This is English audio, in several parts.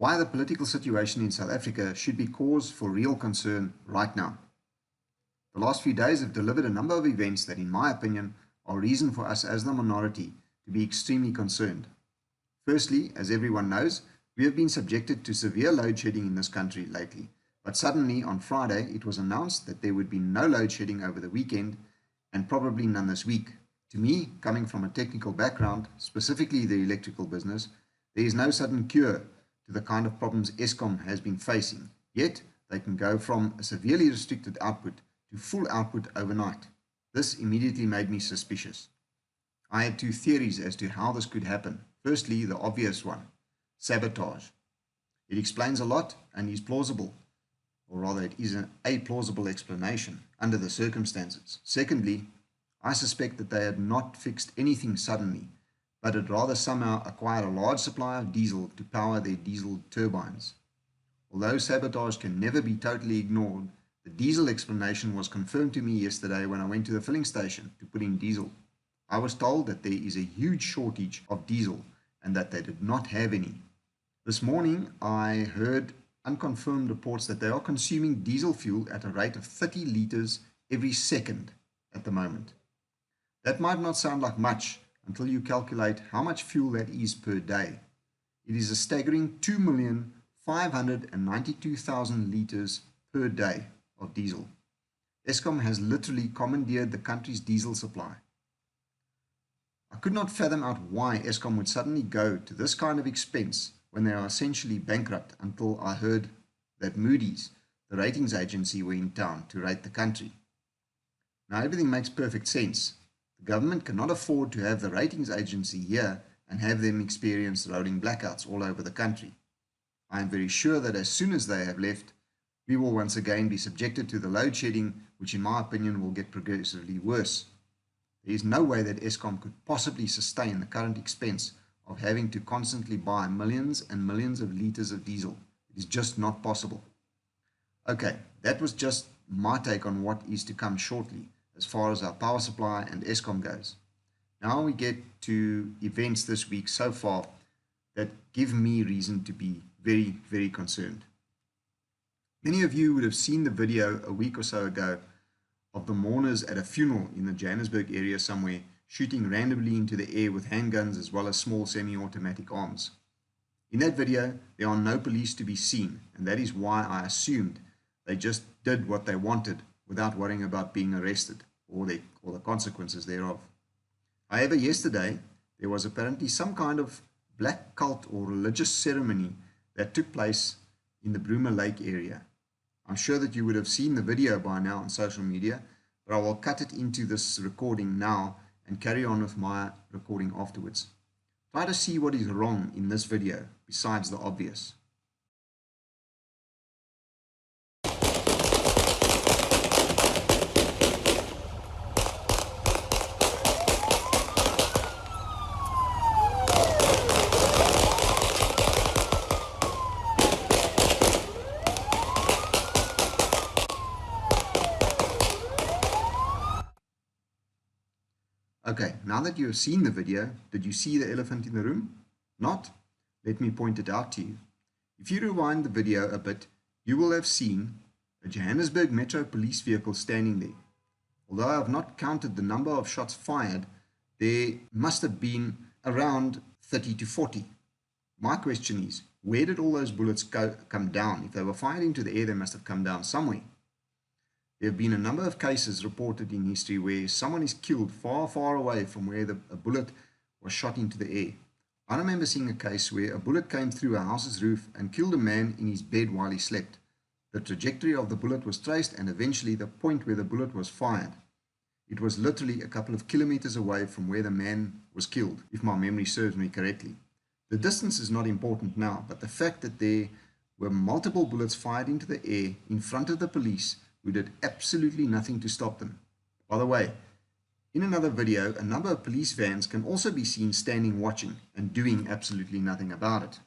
Why the political situation in South Africa should be cause for real concern right now. The last few days have delivered a number of events that, in my opinion, are reason for us as the minority to be extremely concerned. Firstly, as everyone knows, we have been subjected to severe load shedding in this country lately, but suddenly on Friday it was announced that there would be no load shedding over the weekend and probably none this week. To me, coming from a technical background, specifically the electrical business, there is no sudden cure to the kind of problems Eskom has been facing, yet they can go from a severely restricted output to full output overnight. This immediately made me suspicious. I had two theories as to how this could happen. Firstly, the obvious one, sabotage. It explains a lot and is plausible, or rather it is a plausible explanation under the circumstances. Secondly, I suspect that they had not fixed anything suddenly, but had rather somehow acquired a large supply of diesel to power their diesel turbines. Although sabotage can never be totally ignored, the diesel explanation was confirmed to me yesterday when I went to the filling station to put in diesel. I was told that there is a huge shortage of diesel and that they did not have any. This morning I heard unconfirmed reports that they are consuming diesel fuel at a rate of 30 liters every second at the moment. That might not sound like much until you calculate how much fuel that is per day. It is a staggering 2,592,000 liters per day of diesel. Eskom has literally commandeered the country's diesel supply. I could not fathom out why Eskom would suddenly go to this kind of expense when they are essentially bankrupt until I heard that Moodys, the ratings agency, were in town to rate the country. Now everything makes perfect sense. The government cannot afford to have the ratings agency here and have them experience rolling blackouts all over the country. I am very sure that as soon as they have left, we will once again be subjected to the load shedding, which in my opinion will get progressively worse. There is no way that Eskom could possibly sustain the current expense of having to constantly buy millions and millions of liters of diesel. It is just not possible. Okay, that was just my take on what is to come shortly as far as our power supply and Eskom goes. Now we get to events this week so far that give me reason to be very, very concerned. Many of you would have seen the video a week or so ago of the mourners at a funeral in the Johannesburg area somewhere, shooting randomly into the air with handguns as well as small semi-automatic arms. In that video, there are no police to be seen, and that is why I assumed they just did what they wanted without worrying about being arrested or the consequences thereof. However, yesterday, there was apparently some kind of black cult or religious ceremony that took place in the Bruma Lake area. I'm sure that you would have seen the video by now on social media, but I will cut it into this recording now and carry on with my recording afterwards. Try to see what is wrong in this video besides the obvious. Okay, now that you have seen the video, did you see the elephant in the room? Not? Let me point it out to you. If you rewind the video a bit, you will have seen a Johannesburg Metro police vehicle standing there. Although I have not counted the number of shots fired, there must have been around 30 to 40. My question is, where did all those bullets come down? If they were fired into the air, they must have come down somewhere. There have been a number of cases reported in history where someone is killed far, far away from where a bullet was shot into the air. I remember seeing a case where a bullet came through a house's roof and killed a man in his bed while he slept. The trajectory of the bullet was traced and eventually the point where the bullet was fired. It was literally a couple of kilometers away from where the man was killed, if my memory serves me correctly. The distance is not important now, but the fact that there were multiple bullets fired into the air in front of the police who did absolutely nothing to stop them. By the way, in another video, a number of police vans can also be seen standing watching and doing absolutely nothing about it.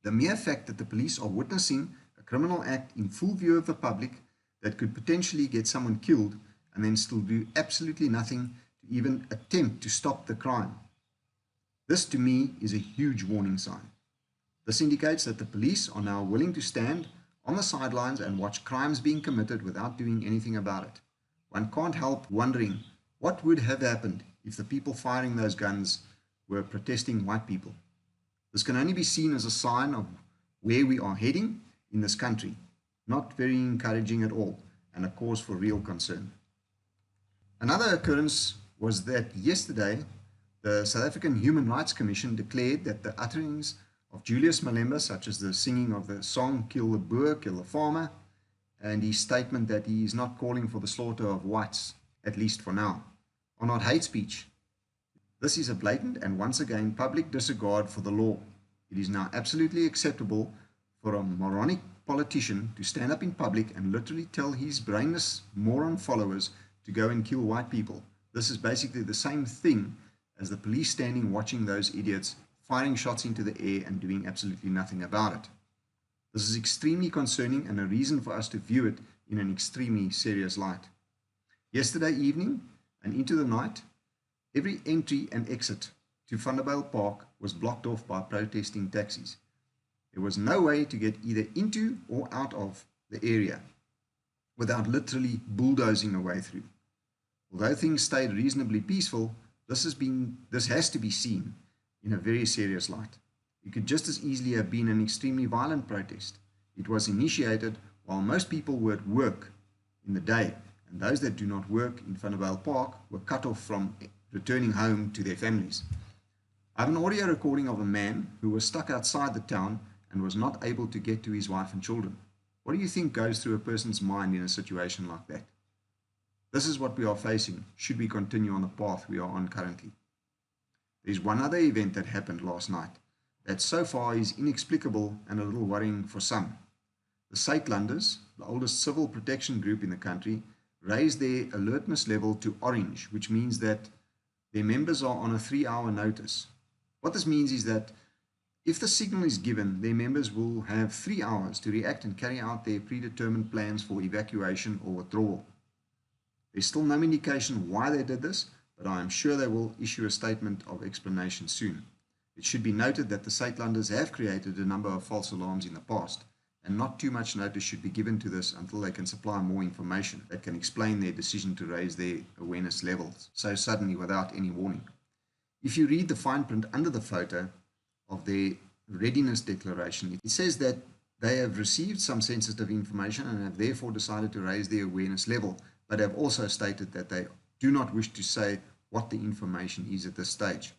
The mere fact that the police are witnessing a criminal act in full view of the public that could potentially get someone killed and then still do absolutely nothing to even attempt to stop the crime. This to me is a huge warning sign. This indicates that the police are now willing to stand on the sidelines and watch crimes being committed without doing anything about it. One can't help wondering what would have happened if the people firing those guns were protesting white people. This can only be seen as a sign of where we are heading in this country. Not very encouraging at all, and a cause for real concern. Another occurrence was that yesterday, the South African Human Rights Commission declared that the utterings of Julius Malema, such as the singing of the song "Kill the Boer, Kill the Farmer," and his statement that he is not calling for the slaughter of whites, at least for now, are not hate speech. This is a blatant and once again public disregard for the law. It is now absolutely acceptable for a moronic politician to stand up in public and literally tell his brainless moron followers to go and kill white people. This is basically the same thing as the police standing watching those idiots firing shots into the air and doing absolutely nothing about it. This is extremely concerning and a reason for us to view it in an extremely serious light. Yesterday evening and into the night, every entry and exit to Vanderbijl Park was blocked off by protesting taxis. There was no way to get either into or out of the area without literally bulldozing a way through. Although things stayed reasonably peaceful, this has to be seen in a very serious light. It could just as easily have been an extremely violent protest. It was initiated while most people were at work in the day, and those that do not work in Vanderbijl Park were cut off from returning home to their families. I have an audio recording of a man who was stuck outside the town and was not able to get to his wife and children. What do you think goes through a person's mind in a situation like that? This is what we are facing should we continue on the path we are on currently. There's one other event that happened last night that so far is inexplicable and a little worrying for some. The Suidlanders, the oldest civil protection group in the country, raised their alertness level to orange, which means that their members are on a 3-hour notice. What this means is that if the signal is given, their members will have 3 hours to react and carry out their predetermined plans for evacuation or withdrawal. There's still no indication why they did this, but I am sure they will issue a statement of explanation soon. It should be noted that the Suidlanders have created a number of false alarms in the past, and not too much notice should be given to this until they can supply more information that can explain their decision to raise their awareness levels so suddenly without any warning. If you read the fine print under the photo of their readiness declaration, it says that they have received some sensitive information and have therefore decided to raise their awareness level, but have also stated that they do not wish to say what the information is at this stage.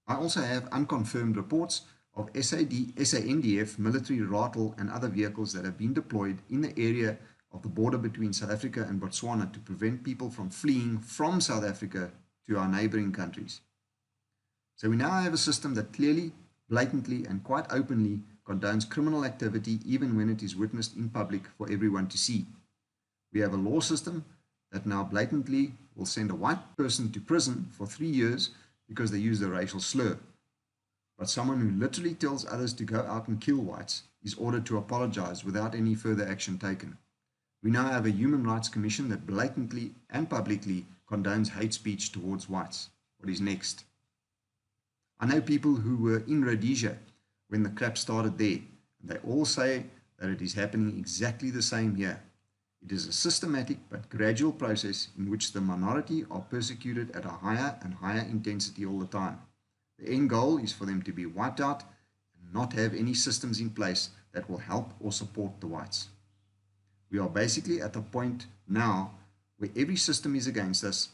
I also have unconfirmed reports of SANDF, military rattle and other vehicles that have been deployed in the area of the border between South Africa and Botswana to prevent people from fleeing from South Africa to our neighboring countries. So we now have a system that clearly, blatantly and quite openly condones criminal activity even when it is witnessed in public for everyone to see. We have a law system that now blatantly will send a white person to prison for 3 years because they use the racial slur. But someone who literally tells others to go out and kill whites is ordered to apologize without any further action taken. We now have a Human Rights Commission that blatantly and publicly condones hate speech towards whites. What is next? I know people who were in Rhodesia when the crap started there, and they all say that it is happening exactly the same here. It is a systematic but gradual process in which the minority are persecuted at a higher and higher intensity all the time. The end goal is for them to be wiped out and not have any systems in place that will help or support the whites. We are basically at the point now where every system is against us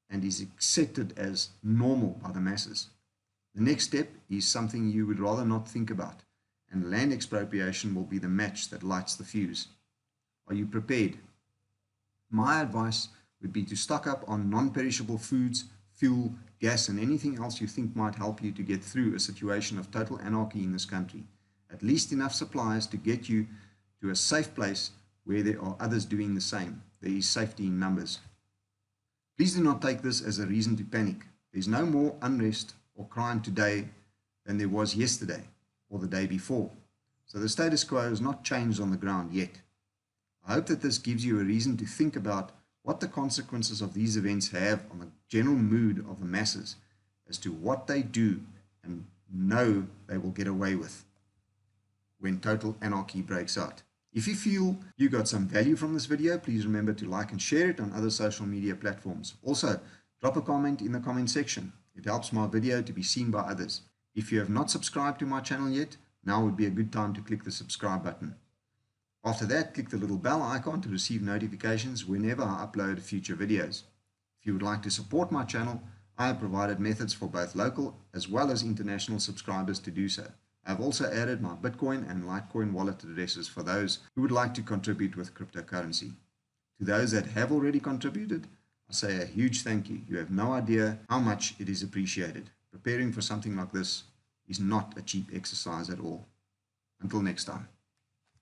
and is accepted as normal by the masses. The next step is something you would rather not think about, and land expropriation will be the match that lights the fuse. Are you prepared? My advice would be to stock up on non-perishable foods, fuel, gas, and anything else you think might help you to get through a situation of total anarchy in this country. At least enough supplies to get you to a safe place where there are others doing the same. There is safety in numbers. Please do not take this as a reason to panic. There's no more unrest or crime today than there was yesterday or the day before. So the status quo has not changed on the ground yet. I hope that this gives you a reason to think about what the consequences of these events have on the general mood of the masses as to what they do and know they will get away with. when total anarchy breaks out. If you feel you got some value from this video, please remember to like and share it on other social media platforms. Also, drop a comment in the comment section. It helps my video to be seen by others. If you have not subscribed to my channel yet, now would be a good time to click the subscribe button. After that, click the little bell icon to receive notifications whenever I upload future videos. If you would like to support my channel, I have provided methods for both local as well as international subscribers to do so. I have also added my Bitcoin and Litecoin wallet addresses for those who would like to contribute with cryptocurrency. To those that have already contributed, I say a huge thank you. You have no idea how much it is appreciated. Preparing for something like this is not a cheap exercise at all. Until next time.